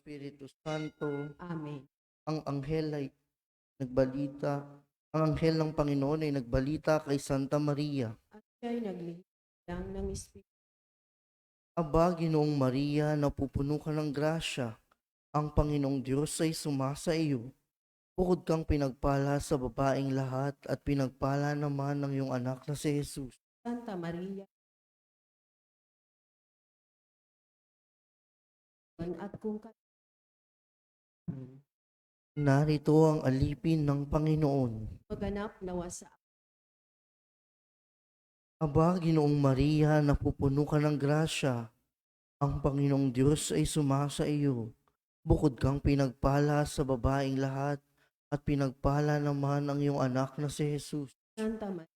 Espiritu Santo, Amen. ang anghel ay nagbalita, ang anghel ng Panginoon ay nagbalita kay Santa Maria. At siya'y naglihim ng Espiritu. Aba, Ginoong Maria, napupuno ka ng grasya, ang Panginoong Diyos ay sumasa iyo. Bukod kang pinagpala sa babaeng lahat at pinagpala naman ng iyong anak na si Jesus. Santa Maria, at kung Narito ang alipin ng Panginoon. maganap nawa sa Aba, Ginoong Maria, napupuno ka ng grasya, ang Panginoong Diyos ay sumasa iyo. Bukod kang pinagpala sa babaeng lahat at pinagpala naman ang iyong anak na si Jesus. Santa Maria,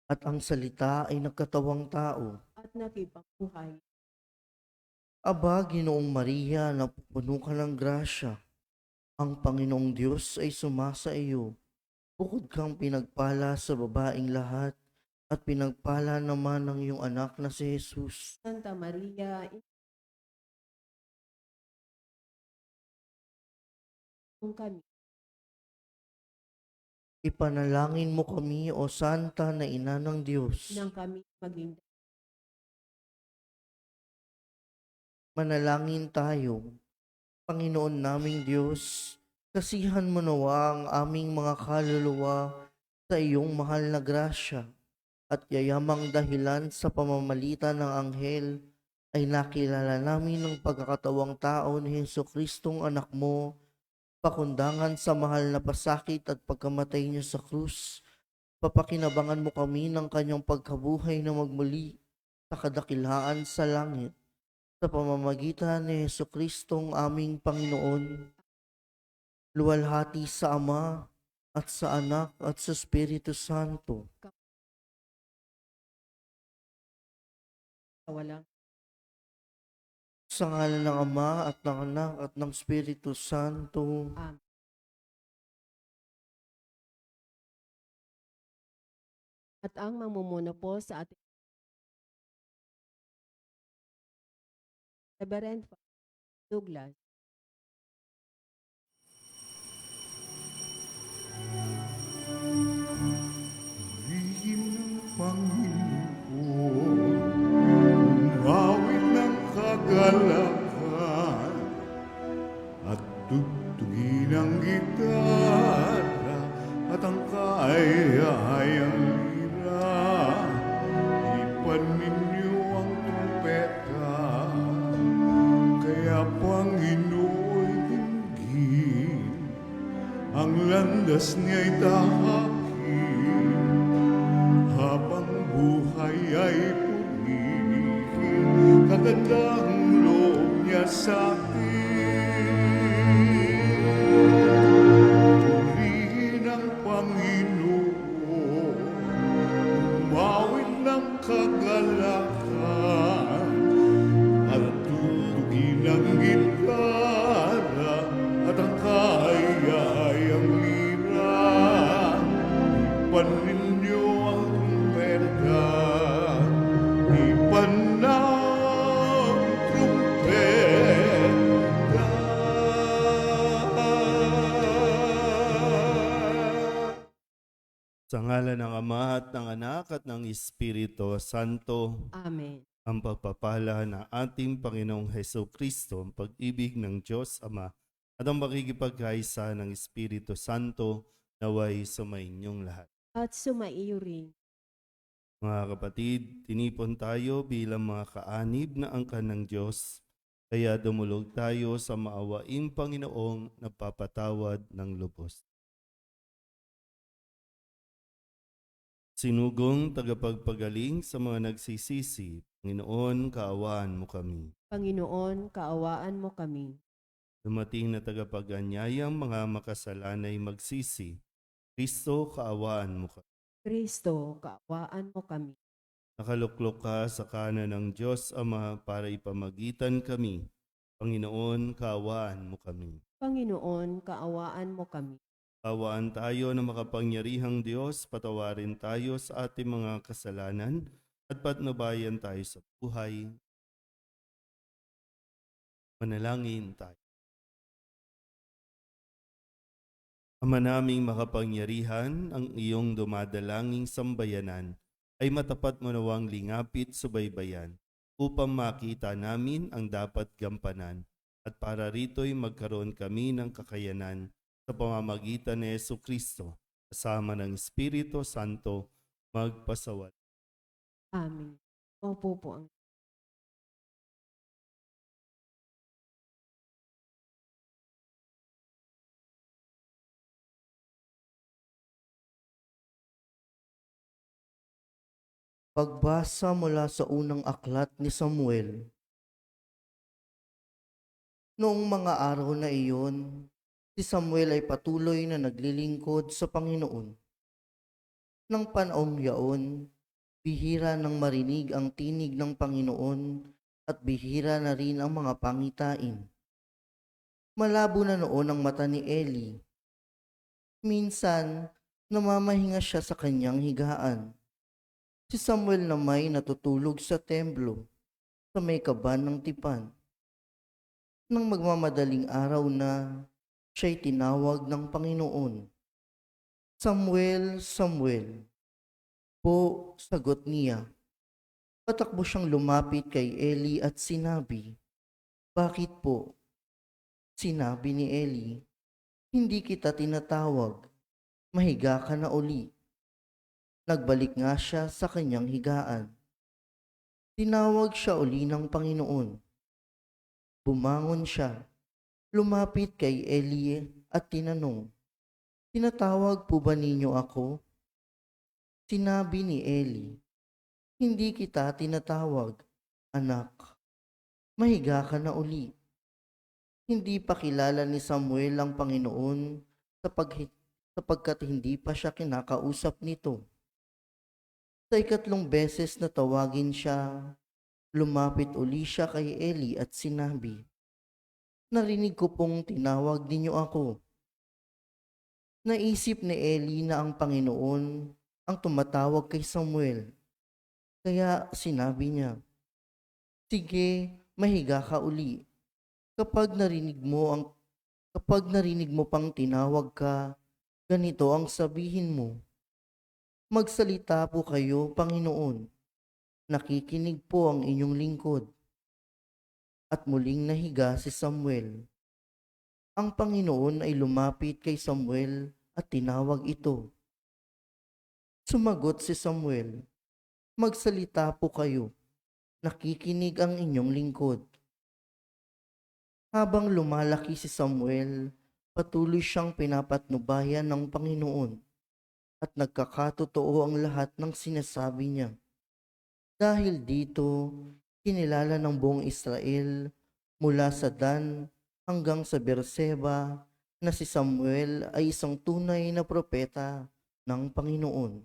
At ang salita ay nagkatawang tao. at nakipagbuhay. Aba, Ginoong Maria, napupuno ka ng grasya. Ang Panginoong Diyos ay sumasa iyo. Bukod kang pinagpala sa babaeng lahat at pinagpala naman ang iyong anak na si Jesus. Santa Maria, kung kami, Ipanalangin mo kami, O Santa na Ina ng Diyos. nang kami maging Manalangin tayo. Panginoon naming Diyos, kasihan mo nawa ang aming mga kaluluwa sa iyong mahal na grasya at yayamang dahilan sa pamamalitan ng anghel ay nakilala namin ng pagkakatawang tao ni Jesucristong anak mo, pakundangan sa mahal na pasakit at pagkamatay niya sa krus. Papakinabangan mo kami ng kanyang pagkabuhay na magmuli sa kadakilaan sa langit. Sa pamamagitan ni Jesucristong aming Panginoon, luwalhati sa Ama at sa Anak at sa Espiritu Santo. kawalang. Sa ngalan ng Ama at ng Anak at ng Espiritu Santo. Amen. At ang mamumuno po sa ating Reverend Father Douglas, Lihim ng Panginoon, umawit ng kagalakan, at tugtugin ang gitara, at ang kaaya-ayang lira. Ipan ninyo ang trumpeta, kaya Panginoo'y dinggin, ang landas niya'y tahakin, habang buhay ay purihin, kagandang loob niya sa atin. Purihin ang Panginoon, umawit ng kagalakan, at tutugin ang gitara, at ang kaaya-ayang lira. Ipan ninyo ang trumpeta, ipan ng trumpeta. Sa ngalan ng Ama at ng Anak at ng Espiritu Santo, Amen. ang pagpapala ng ating Panginoong Hesukristo, ang pag-ibig ng Diyos Ama, at ang makikipagkaisa ng Espiritu Santo naway sumainyong lahat. At sumaiyo rin. Mga kapatid, tinipon tayo bilang mga kaanib na angkan ng Diyos, kaya dumulog tayo sa maawaing Panginoong nagpapatawad ng lubos. Sinugong tagapagpagaling sa mga nagsisisi, Panginoon, kaawaan mo kami. Panginoon, kaawaan mo kami. Dumating na tagapag-anyayang mga makasalanay magsisi, Kristo, kaawaan mo kami. Kristo, kaawaan mo kami. Nakaluklok ka sa kanan ng Diyos Ama para ipamagitan kami. Panginoon, kaawaan mo kami. Panginoon, kaawaan mo kami. Awaan tayo na makapangyarihang Diyos, patawarin tayo sa ating mga kasalanan at patnubayan tayo sa buhay. Manalangin tayo. Ama naming makapangyarihan, ang iyong dumadalanging sambayanan ay matapat mo nawang lingapit subaybayan upang makita namin ang dapat gampanan at para rito'y magkaroon kami ng kakayanan sa pamamagitan ni Jesucristo kasama ng Espiritu Santo magpasawat. Amen. Opo po ang Pagbasa mula sa unang aklat ni Samuel. Noong mga araw na iyon, si Samuel ay patuloy na naglilingkod sa Panginoon. Nang panahong yaon, bihira nang marinig ang tinig ng Panginoon at bihira na rin ang mga pangitain. Malabo na noon ang mata ni Eli. Minsan, namamahinga siya sa kanyang higaan. Si Samuel na may natutulog sa templo, sa may kaban ng tipan. Nang magmamadaling araw na, siya'y tinawag ng Panginoon. Samuel, Samuel. Po, sagot niya. Patakbo siyang lumapit kay Eli at sinabi, "Bakit po?" Sinabi ni Eli, "Hindi kita tinatawag. Mahiga ka na uli." Nagbalik nga siya sa kanyang higaan. Tinawag siya uli ng Panginoon. Bumangon siya, lumapit kay Eli at tinanong, "Tinatawag po ba ninyo ako?" Sinabi ni Eli, "Hindi kita tinatawag, anak. Mahiga ka na uli." Hindi pa kilala ni Samuel ang Panginoon sapagkat hindi pa siya kinakausap nito. Sa ikatlong beses na tawagin siya, lumapit uli siya kay Eli at sinabi, "Narinig ko pong tinawag ninyo ako." Naisip ni Eli na ang Panginoon ang tumatawag kay Samuel. Kaya sinabi niya, "Sige, mahiga ka uli. Kapag narinig mo pang tinawag ka, ganito ang sabihin mo, 'Magsalita po kayo, Panginoon. Nakikinig po ang inyong lingkod." At muling nahiga si Samuel. Ang Panginoon ay lumapit kay Samuel at tinawag ito. Sumagot si Samuel, "Magsalita po kayo. Nakikinig ang inyong lingkod." Habang lumalaki si Samuel, patuloy siyang pinapatnubayan ng Panginoon at nagkakatotoo ang lahat ng sinasabi niya. Dahil dito, kinilala ng buong Israel mula sa Dan hanggang sa Berseba na si Samuel ay isang tunay na propeta ng Panginoon.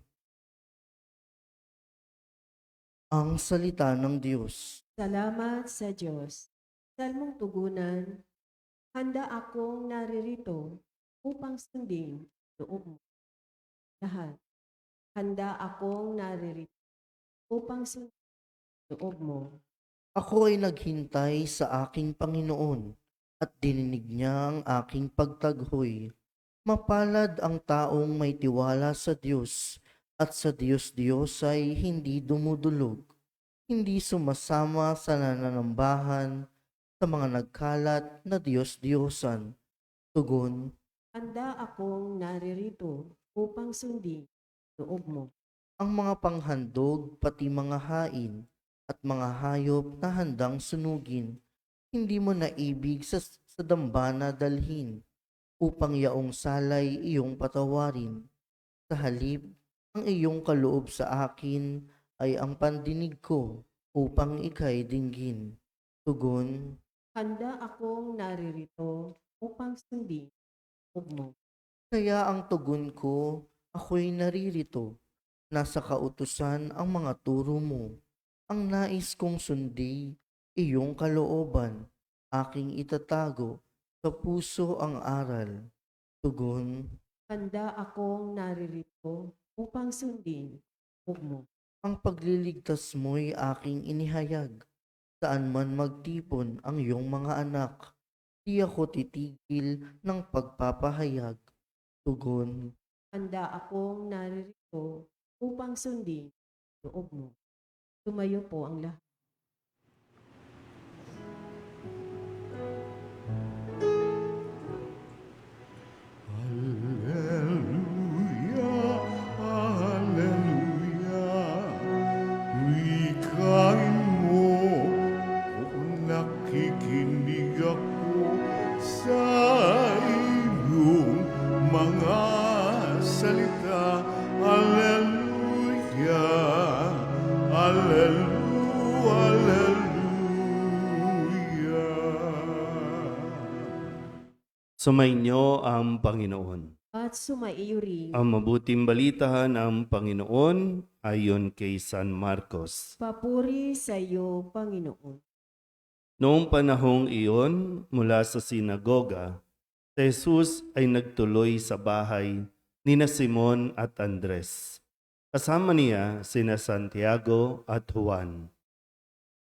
Ang salita ng Diyos. salamat sa Diyos. Salmong tugunan, handa akong naririto upang sundin loob mo. Lahat. Handa akong naririto upang sundin loob mo. Ako ay naghintay sa aking Panginoon at dininig niya ang aking pagtaghoy. Mapalad ang taong may tiwala sa Diyos at sa Diyos-Diyos ay hindi dumudulog, hindi sumasama sa nananambahan, sa mga nagkalat na Diyos-Diyosan. Tugon, Handa akong naririto upang sundin loob mo. ang mga panghandog pati mga hain at mga hayop na handang sunugin, hindi mo naibig sa dambana dalhin, upang yaong salay iyong patawarin. Sa halip, ang iyong kaloob sa akin ay ang pandinig ko upang ika'y dinggin. Tugon, Handa akong naririto upang sundin loob mo. kaya ang tugon ko, ako'y naririto. Nasa kautusan ang mga turo mo. Ang nais kong sundi, iyong kalooban. Aking itatago, sa puso ang aral. Tugon, Handa akong naririto upang sundin ang mo. Ang pagliligtas mo'y aking inihayag. Saan man magtipon ang iyong mga anak, di ako titigil ng pagpapahayag. Tugon, Handa akong naririto upang sundin ang loob mo. Tumayo po ang lahat. Hallelujah, hallelujah. Wikain mo, kung nakikinig ako sa iyong mga salita. Hallelujah, hallelujah, hallelujah. Sumainyo ang Panginoon. At sumaiyo rin. Ang mabuting balita ng Panginoon ayon kay San Marcos. Papuri sa iyo, Panginoon. Noong panahong iyon, mula sa sinagoga, si Jesus ay nagtuloy sa bahay nina Simon at Andres. Kasama niya sina Santiago at Juan.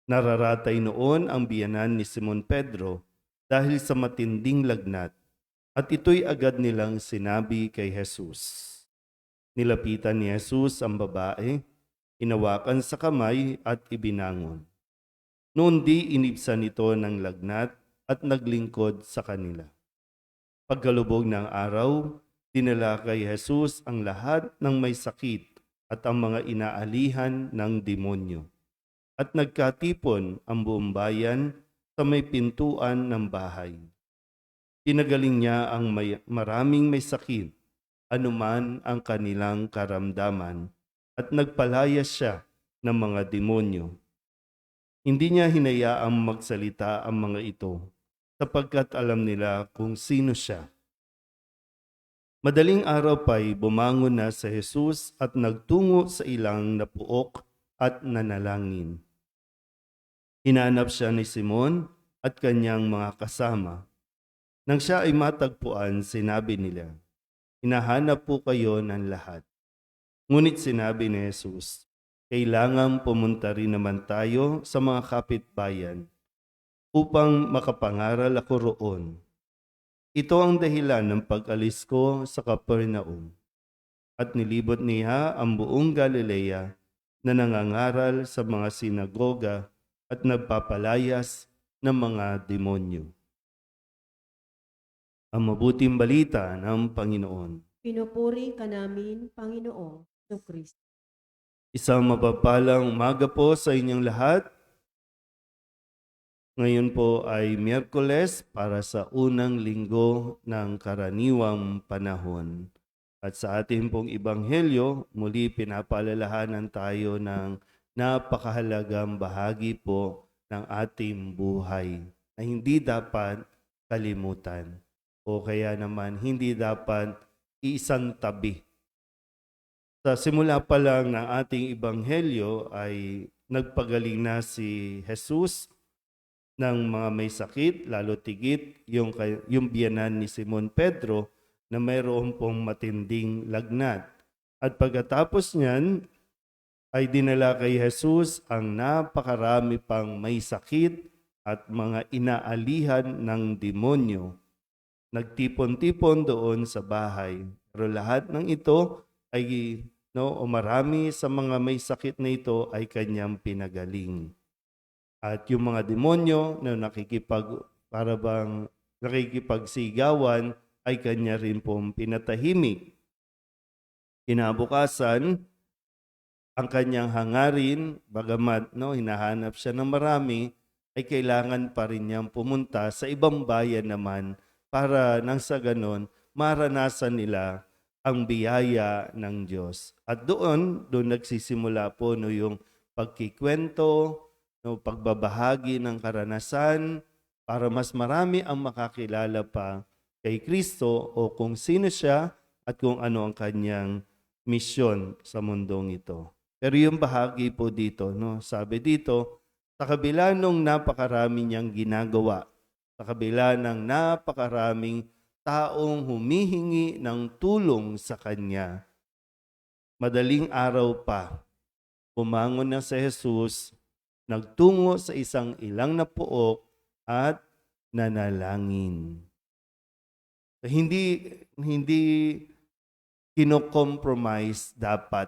Nararatay noon ang biyanan ni Simon Pedro dahil sa matinding lagnat, at ito'y agad nilang sinabi kay Jesus. Nilapitan ni Jesus ang babae, inawakan sa kamay at ibinangon. Noon di inibsan ito ng lagnat at naglingkod sa kanila. Pagkalubog ng araw, dinala kay Jesus ang lahat ng may sakit at ang mga inaalihan ng demonyo. At nagkatipon ang buong bayan sa may pintuan ng bahay. Pinagaling niya ang maraming may sakit, anuman ang kanilang karamdaman, at nagpalayas siya ng mga demonyo. Hindi niya hinayaang magsalita ang mga ito, sapagkat alam nila kung sino siya. Madaling araw pa'y bumangon na si Jesus at nagtungo sa ilang napuok at nanalangin. Hinanap siya ni Simon at kanyang mga kasama. Nang siya ay matagpuan, sinabi nila, "Hinahanap po kayo ng lahat." Ngunit sinabi ni Jesus, "Kailangang pumunta rin naman tayo sa mga kapitbayan upang makapangaral ako roon. Ito ang dahilan ng pag-alis ko sa Capernaum." At nilibot niya ang buong Galilea na nangangaral sa mga sinagoga at nagpapalayas ng mga demonyo. Ang mabuting balita ng Panginoon. Pinupuri ka namin, Panginoong Kristo. Isang mapapalang umaga po sa inyong lahat. Ngayon po ay Miyerkules para sa unang linggo ng karaniwang panahon. At sa ating pong Ebanghelyo, muli pinapaalalahanan tayo ng napakahalagang bahagi po ng ating buhay na hindi dapat kalimutan o kaya naman hindi dapat iisang tabi. Sa simula pa lang ng ating Ebanghelyo ay nagpagaling na si Jesus ng mga may sakit, lalo tigit yung biyanan ni Simon Pedro na mayroon pong matinding lagnat. At pagkatapos niyan ay dinala kay Jesus ang napakarami pang may sakit at mga inaalihan ng demonyo. Nagtipon-tipon doon sa bahay. Pero lahat ng ito ay o marami sa mga may sakit na ito ay kanyang pinagaling. At yung mga demonyo na nakikipagsigawan ay kanya rin pong pinatahimik. Kinabukasan, ang kanyang hangarin, bagamat hinahanap siya ng marami, ay kailangan pa rin niyang pumunta sa ibang bayan naman para nang sa ganon, maranasan nila ang biyaya ng Diyos. At doon nagsisimula po yung pagkikwento, pagbabahagi ng karanasan para mas marami ang makakilala pa kay Kristo o kung sino siya at kung ano ang kanyang misyon sa mundong ito. Pero yung bahagi po dito, sabi dito, sa kabila nung napakarami niyang ginagawa, sa kabila ng napakaraming taong humihingi ng tulong sa kanya. Madaling araw pa, bumangon na si Jesus, nagtungo sa isang ilang na puok at nanalangin. Hindi kino-compromise dapat,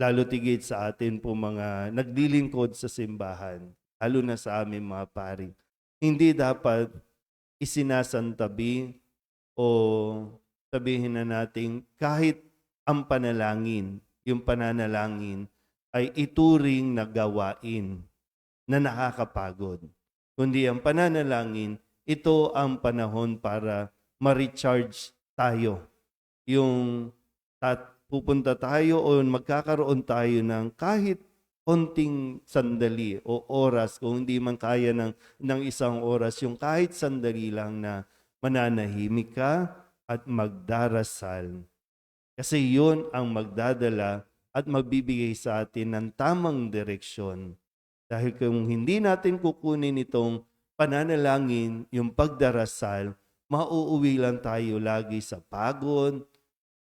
lalo tigit sa atin po mga naglilingkod sa simbahan, lalo na sa amin mga pari. Hindi dapat isinasantabi o sabihin na natin kahit ang panalangin, yung pananalangin ay ituring na gawain na nakakapagod. Kundi ang pananalangin, ito ang panahon para ma-recharge tayo. Yung pupunta tayo o magkakaroon tayo ng kahit konting sandali o oras, kung hindi man kaya ng isang oras, yung kahit sandali lang na mananahimik ka at magdarasal. Kasi yun ang magdadala at magbibigay sa atin ng tamang direksyon. Dahil kung hindi natin kukunin itong pananalangin, yung pagdarasal, mauuwi lang tayo lagi sa pagod.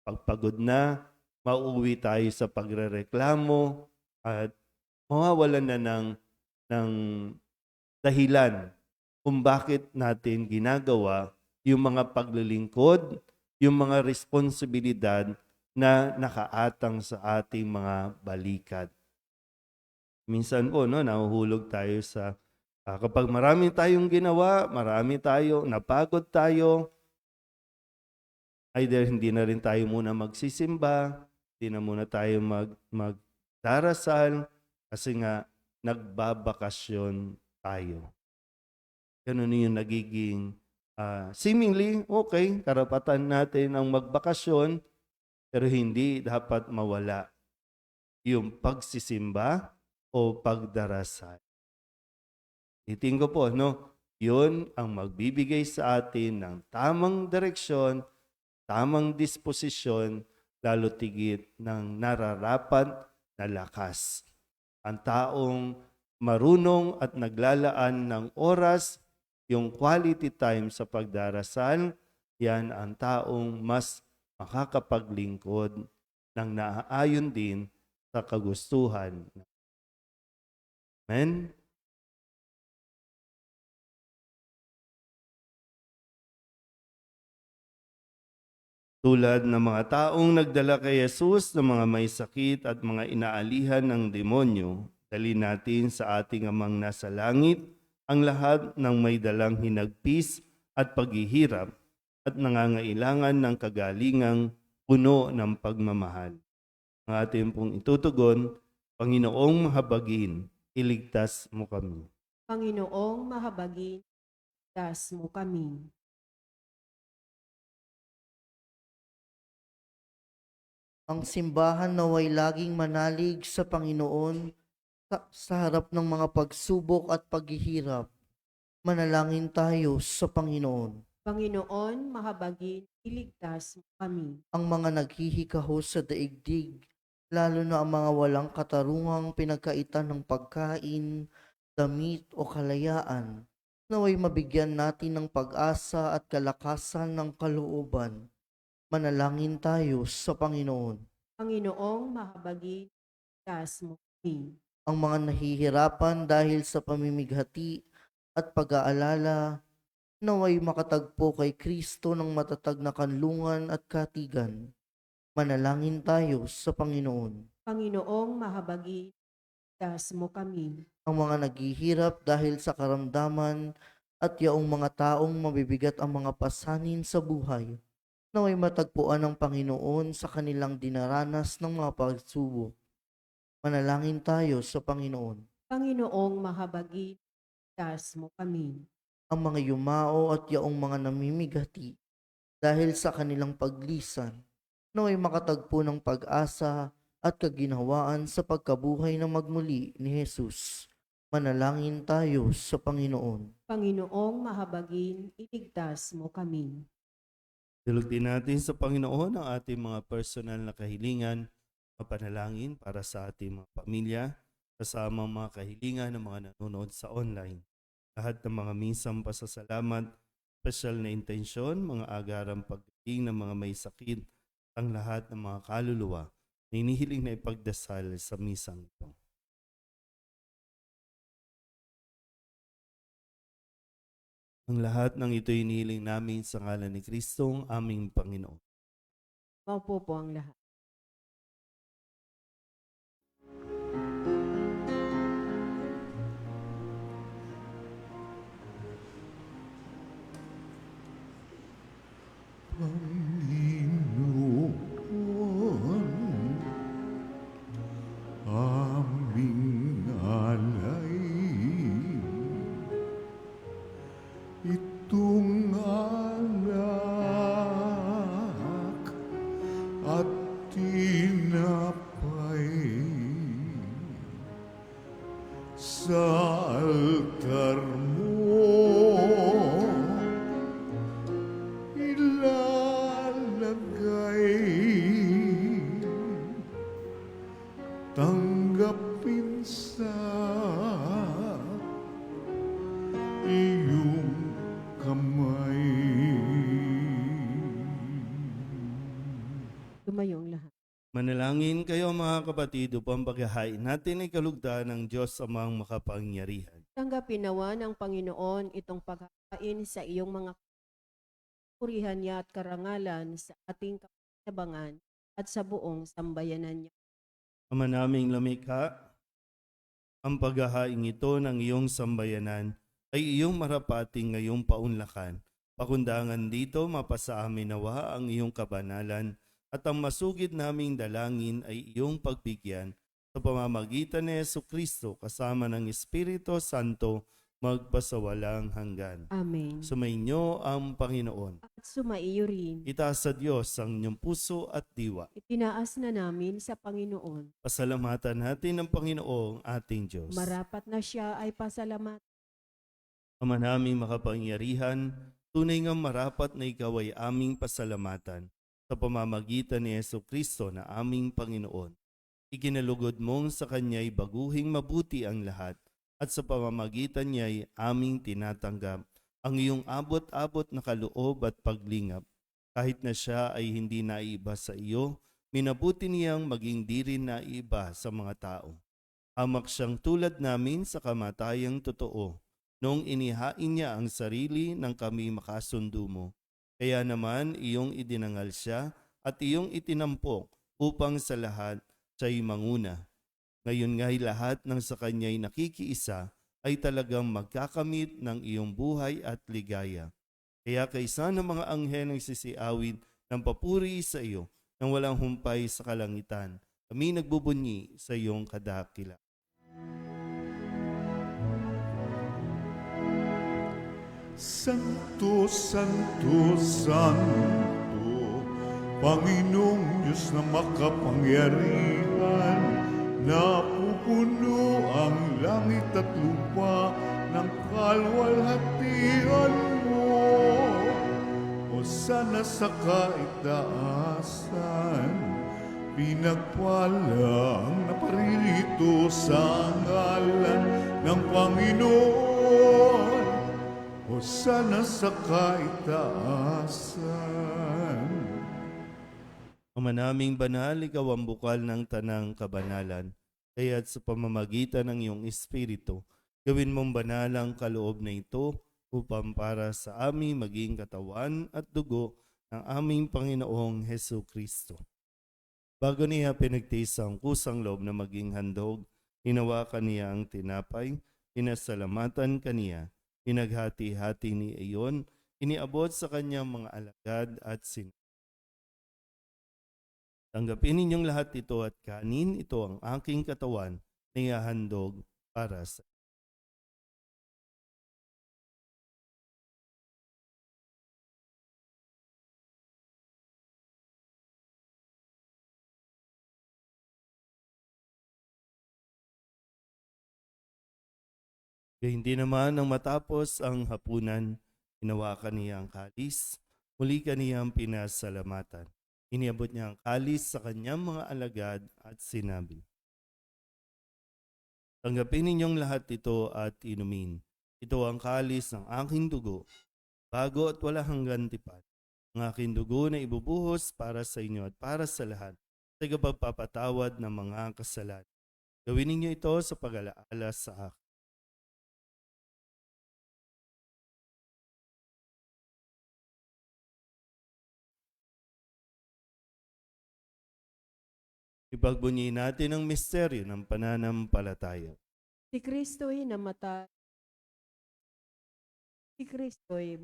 Pagpagod na, mauuwi tayo sa pagrereklamo at mawawalan na ng dahilan kung bakit natin ginagawa yung mga paglilingkod, yung mga responsibilidad na nakaatang sa ating mga balikat. Minsan po, nahuhulog tayo sa kapag marami tayong ginawa, napagod tayo, either hindi na rin tayo muna magsisimba, hindi na muna tayo magdarasal, kasi nga nagbabakasyon tayo. Ganun yung nagiging seemingly, okay, karapatan natin ang magbakasyon, pero hindi dapat mawala yung pagsisimba o pagdarasal. Iting ko po, yun ang magbibigay sa atin ng tamang direksyon, tamang disposisyon, lalo tigit ng nararapat na lakas. Ang taong marunong at naglalaan ng oras, yung quality time sa pagdarasal, yan ang taong mas makakapaglingkod ng naaayon din sa kagustuhan. Amen? Tulad ng mga taong nagdala kay Jesus ng mga may sakit at mga inaalihan ng demonyo, dalhin natin sa ating Amang nasa langit ang lahat ng may dalang hinagpis at paghihirap at nangangailangan ng kagalingang puno ng pagmamahal. Ang ating pong itutugon, Panginoong mahabagin, iligtas mo kami. Panginoong mahabagin, das mo kami. Ang simbahan naway laging manalig sa Panginoon sa harap ng mga pagsubok at paghihirap. Manalangin tayo sa Panginoon. Panginoon, mahabagin, iligtas mo kami. Ang mga naghihikahos sa daigdig, lalo na ang mga walang katarungang pinagkaitan ng pagkain, damit o kalayaan, naway mabigyan natin ng pag-asa at kalakasan ng kalooban. Manalangin tayo sa Panginoon. Panginoong, mahabagin, iligtas mo kami. Ang mga nahihirapan dahil sa pamimighati at pag-aalala, naway makatagpo kay Kristo ng matatag na kanlungan at katigan. Manalangin tayo sa Panginoon. Panginoong, mahabagin, iligtas mo kami. Ang mga naghihirap dahil sa karamdaman at yaong mga taong mabibigat ang mga pasanin sa buhay, naway matagpuan ng Panginoon sa kanilang dinaranas ng mga pagsubok. Manalangin tayo sa Panginoon. Panginoong, mahabagin, iligtas mo kami. Ang mga yumao at yaong mga namimigati dahil sa kanilang paglisan, naway makatagpo ng pag-asa at kaginhawaan sa pagkabuhay na magmuli ni Jesus. Manalangin tayo sa Panginoon. Panginoong, mahabagin, iligtas mo kami. Dilugin natin sa Panginoon ang ating mga personal na kahilingan, mapanalangin para sa ating mga pamilya, kasama mga kahilingan ng mga nanonood sa online. Lahat ng mga minsang pasasalamat Special na intensyon, mga agarang pagdating ng mga may sakit, ang lahat ng mga kaluluwa na inihiling na ipagdasal sa misang ito. Ang lahat ng ito inihiling namin sa ngalan ni Kristong aming Panginoon. Maupo po ang lahat. Panginoon, aming alay, itong anak at tinapay sa altar mo ilalagay, tanggapin sa iyong kamay. Tumayo ang lahat. Manalangin kayo mga kapatid upang paghahain natin ay kalugdan ng Diyos amang makapangyarihan. Tanggapin nawa ng Panginoon itong pagkain sa iyong mga purihan niya at karangalan sa ating kapanabangan at sa buong sambayanan niya. Ama naming lumikha, ang paghahain ito ng iyong sambayanan ay iyong marapating ngayong paunlakan. Pakundangan dito, mapasa amin nawa ang iyong kabanalan at ang masugid naming dalangin ay iyong pagbigyan sa pamamagitan ni Jesucristo kasama ng Espiritu Santo magpasawalang hanggan. Amen. Sumainyo ang Panginoon. At sumaiyo rin. Itaas sa Diyos ang inyong puso at diwa. Itinaas na namin sa Panginoon. Pasalamatan natin ang Panginoong ating Diyos. Marapat na siya ay pasalamat. Ama naming makapangyarihan, tunay nga marapat na ikaw ay aming pasalamatan sa pamamagitan ni Jesucristo na aming Panginoon. Ikinalugod mong sa Kanya'y baguhing mabuti ang lahat at sa pamamagitan niya'y aming tinatanggap ang iyong abot-abot na kaloob at paglingap. Kahit na siya ay hindi naiiba sa iyo, minabuti niyang maging di rin naiiba sa mga tao. Hamak siyang tulad namin sa kamatayang totoo, noong inihain niya ang sarili ng kami makasundo mo. Kaya naman iyong idinangal siya at iyong itinampok upang sa lahat siya'y manguna. Ngayon nga'y lahat ng sa kanya'y nakikiisa ay talagang magkakamit ng iyong buhay at ligaya. Kaya kaysa ng mga anghel ang sisiawid ng papuri sa iyo nang walang humpay sa kalangitan, kami nagbubunyi sa iyong kadakila. Santo, Santo, Santo, Panginoong Diyos na makapangyarihan, napupuno ang langit at lupa ng kalwalhatian mo. O sana sa kaitaasan, pinagpalang naparito sa ngalan ng Panginoon. O sana sa kaitaasan. Ama naming banal, ikaw ang bukal ng tanang kabanalan, kaya't sa pamamagitan ng iyong Espiritu, gawin mong banal ang kaloob na ito upang para sa aming maging katawan at dugo ng aming Panginoong Hesu Kristo. Bago niya pinagtiis ang kusang loob na maging handog, hinawakan niya ang tinapay, pinasalamatan kaniya, pinaghati-hati ni iyon, iniabot sa kanyang mga alagad at sinabi, tanggapin ninyong lahat ito at kanin, ito ang aking katawan na ihahandog para sa Hindi naman nang matapos ang hapunan, hinawakan niya ang kalis, muli kaniyang pinasalamatan. Iniabot niya ang kalis sa kanyang mga alagad at sinabi, tanggapin ninyong lahat ito at inumin. Ito ang kalis ng aking dugo, bago at wala hanggang tipan. Ang aking dugo na ibubuhos para sa inyo at para sa lahat, sa pagpapatawad ng mga kasalanan. Gawin ninyo ito sa pag-alaala sa akin. Ipagbunyi natin ang misteryo ng pananampalataya. Si Kristo'y namatay. Si Kristo'y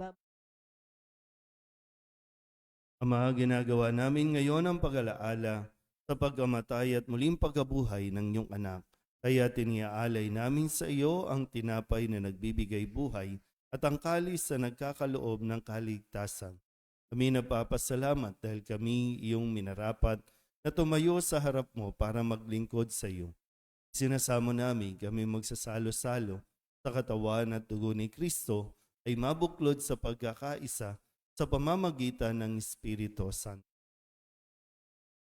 Ama, ginagawa namin ngayon ang pag-alaala sa pagkamatay at muling pagkabuhay ng iyong anak. Kaya tiniaalay namin sa iyo ang tinapay na nagbibigay buhay at ang kalis na nagkakaloob ng kaligtasan. Kami napapasalamat dahil kami iyong minarapat na tumayo sa harap mo para maglingkod sa iyo. Sinasamo namin kami magsasalo-salo sa katawan at dugo ni Kristo ay mabuklod sa pagkakaisa sa pamamagitan ng Espiritu Santo.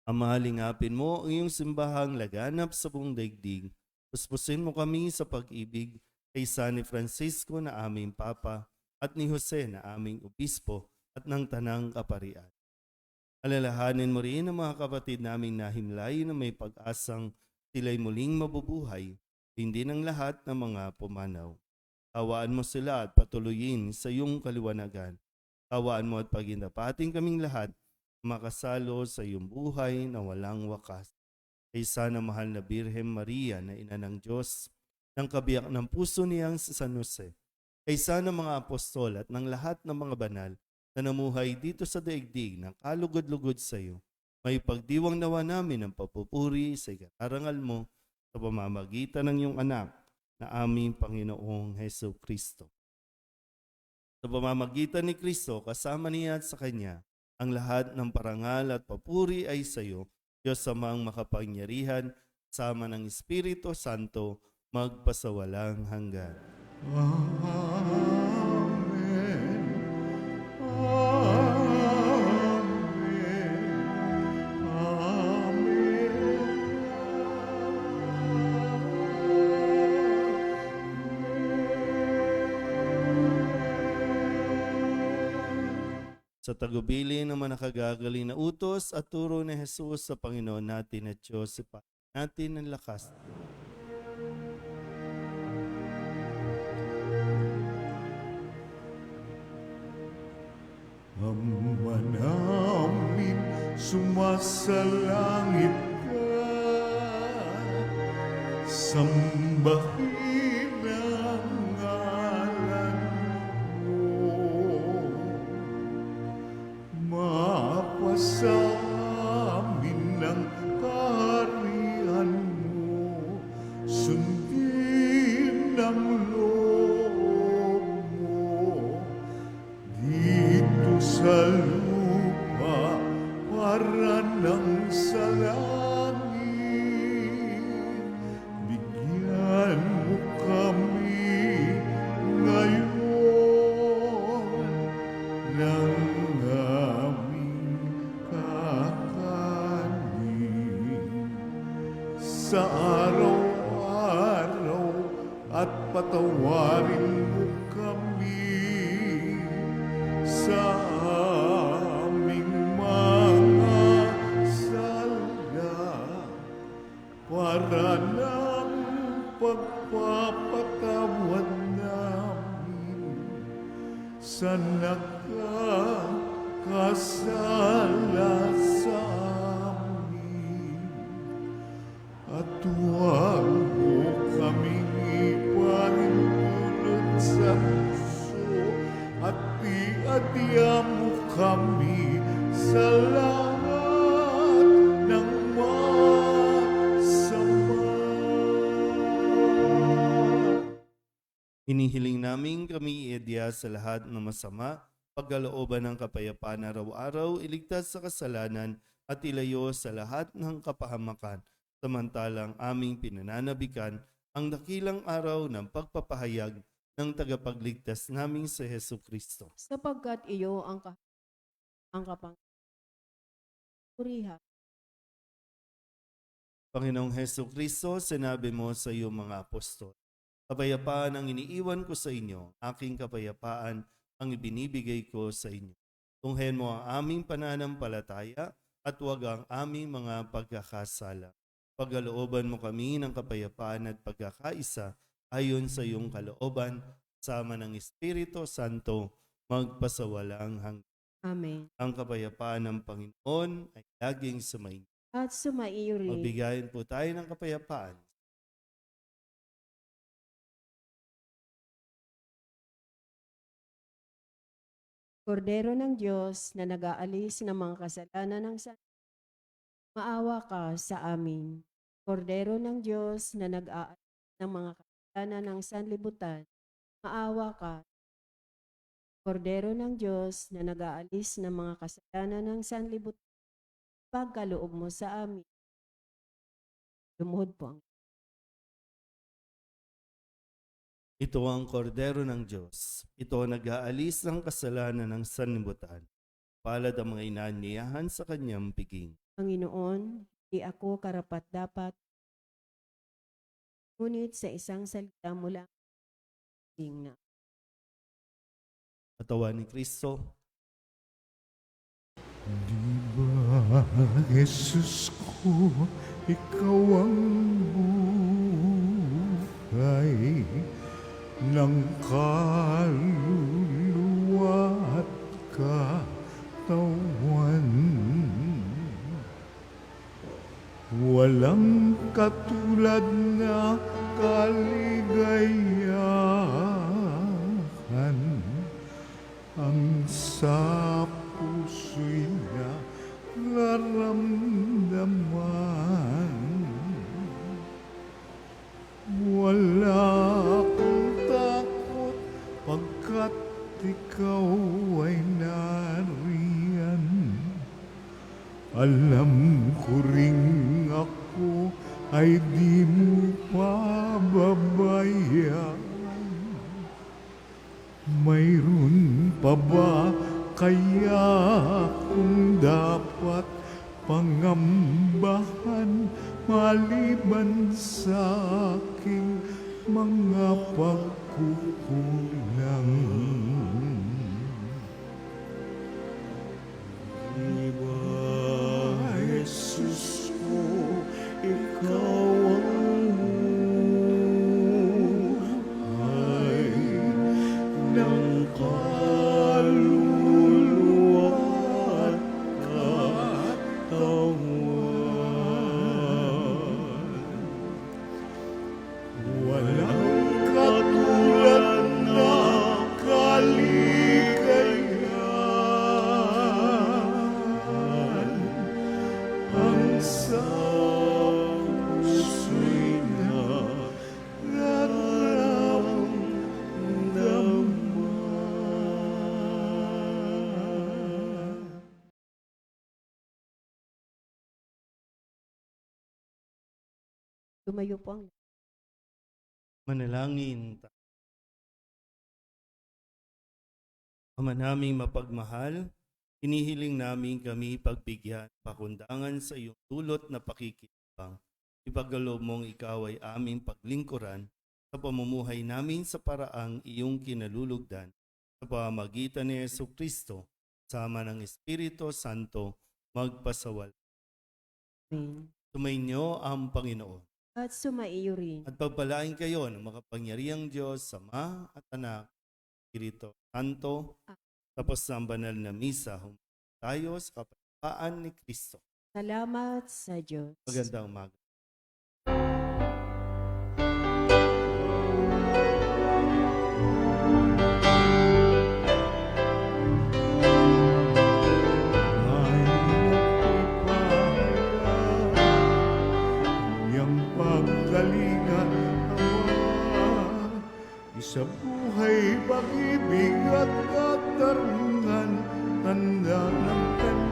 Ama, lingapin mo ang iyong simbahang laganap sa buong daigdig. Puspusin mo kami sa pag-ibig kay San Francisco na aming Papa at ni Jose na aming Obispo at ng Tanang Kaparian. Alalahanin mo rin ang mga kapatid naming nahimlay na may pag-asang sila'y muling mabubuhay, hindi ng lahat ng mga pumanaw. Tawaan mo sila at patuloyin sa iyong kaliwanagan. Tawaan mo at pagindapating kaming lahat makasalo sa iyong buhay na walang wakas. Kay sana mahal na Birhen Maria na ina ng Diyos, ng kabiyak ng puso niyang si San Jose. Kay sana mga apostol at ng lahat ng mga banal na namuhay dito sa daigdig ng kalugod-lugod sa iyo, may pagdiwang nawa namin ang papupuri sa ikararangal mo sa pamamagitan ng iyong anak na aming Panginoong Hesus Kristo. Sa pamamagitan ni Kristo, kasama niya at sa Kanya, ang lahat ng parangal at papuri ay sa iyo, Diyos Amang makapangyarihan, sama ng Espiritu Santo, magpasawalang hanggan. Amen. Amen. Sa tagubili ng mga nakagagaling na utos at turo ni Jesus sa Panginoon natin at Diyos, natin ang lakas. Ama namin, sumasalangit ka, sambahin ang ngalan mo, mapasa amin ang kaharian mo, sundin ang loob mo, dito sa lupa para nang sa langit. Bigyan mo kami ngayon ng aming kakanin sa araw-araw at patawarin mo kami sa aming mga sala para ng pagpapatawad namin sa nakakasala sa amin. At huwag mo kaming ipahintulot sa puso at iadya mo kami sa lahat ng masama. Inihiling namin kami iadya sa lahat ng masama, pagkalooban ng kapayapaan araw-araw, iligtas sa kasalanan at ilayo sa lahat ng kapahamakan, samantalang aming pinananabikan ang dakilang araw ng pagpapahayag ng tagapagligtas naming si Hesus Kristo. sapagkat iyo ang kapangyarihan. Panginoong Hesus Kristo, sinabi mo sa iyong mga apostol, kapayapaan ang iniiwan ko sa inyo, aking kapayapaan ang ibinibigay ko sa inyo. Tunghayan mo ang aming pananampalataya at huwag ang aming mga pagkakasala. Pagkalooban mo kami ng kapayapaan at pagkakaisa ayon sa iyong kalooban, sama ng Espiritu Santo, magpasawalang hanggan. Amen. Ang kapayapaan ng Panginoon ay laging sumainyo. At sumaiyo rin. Magbigayin po tayo ng kapayapaan. Kordero ng Diyos na nag-aalis ng mga kasalanan ng maawa ka sa amin. Kordero ng Diyos na nag-aalis ng mga kasalanan ng sanlibutan, maawa ka. Kordero ng Diyos na nag-aalis ng mga kasalanan ng sanlibutan, pagkaloob mo sa amin. Lumuhod po ang Ito ang kordero ng Diyos. Ito ang nag-aalis ng kasalanan ng sanlibutan. Palad ang mga inaanyayahan sa kanyang piging. Panginoon, di ako karapat-dapat, ngunit sa isang salita mo lang, na. Katawan ni Kristo, Di ba, Jesus ko, ikaw ang buhay ng kaluluwa at katawan. Walang katulad na kaligayahan ang sa puso'y nararamdaman. Wala akong takot pagkat ikaw ay nariyan. Alam ko ring ako ay di mo pababayaan. Mayroon pa ba kaya kung dapat pangambahan maliban sa aking mga pagkukulang? Di ba, Jesus ko, ikaw ang buhay ng kaluluwa at katawan. Walang katulad na kaligayahan ang sa puso'y nararamdaman. Tumayo po ang manalangin. Ama naming mapagmahal, hinihiling namin kami pagbigyan, pakundangan sa iyong dulot na pakikibang. Ipagkaloob mong ikaw ay aming paglingkuran sa pamumuhay namin sa paraang iyong kinalulugdan sa pamamagitan ni Jesucristo, sama ng Espiritu Santo, magpasawal. amin. Sumainyo ang Panginoon. At sumaiyo rin. At pagpalain kayo ng makapangyarihang Diyos, Ama at Anak, Espiritu Santo, tapos ng banal na misa, humingi tayo sa kapayapaan ni Kristo. Salamat sa Diyos. Magandang umaga. Kanyang pagkalinga sa buhay, pag-ibig at katarungan, tanda ng kanyang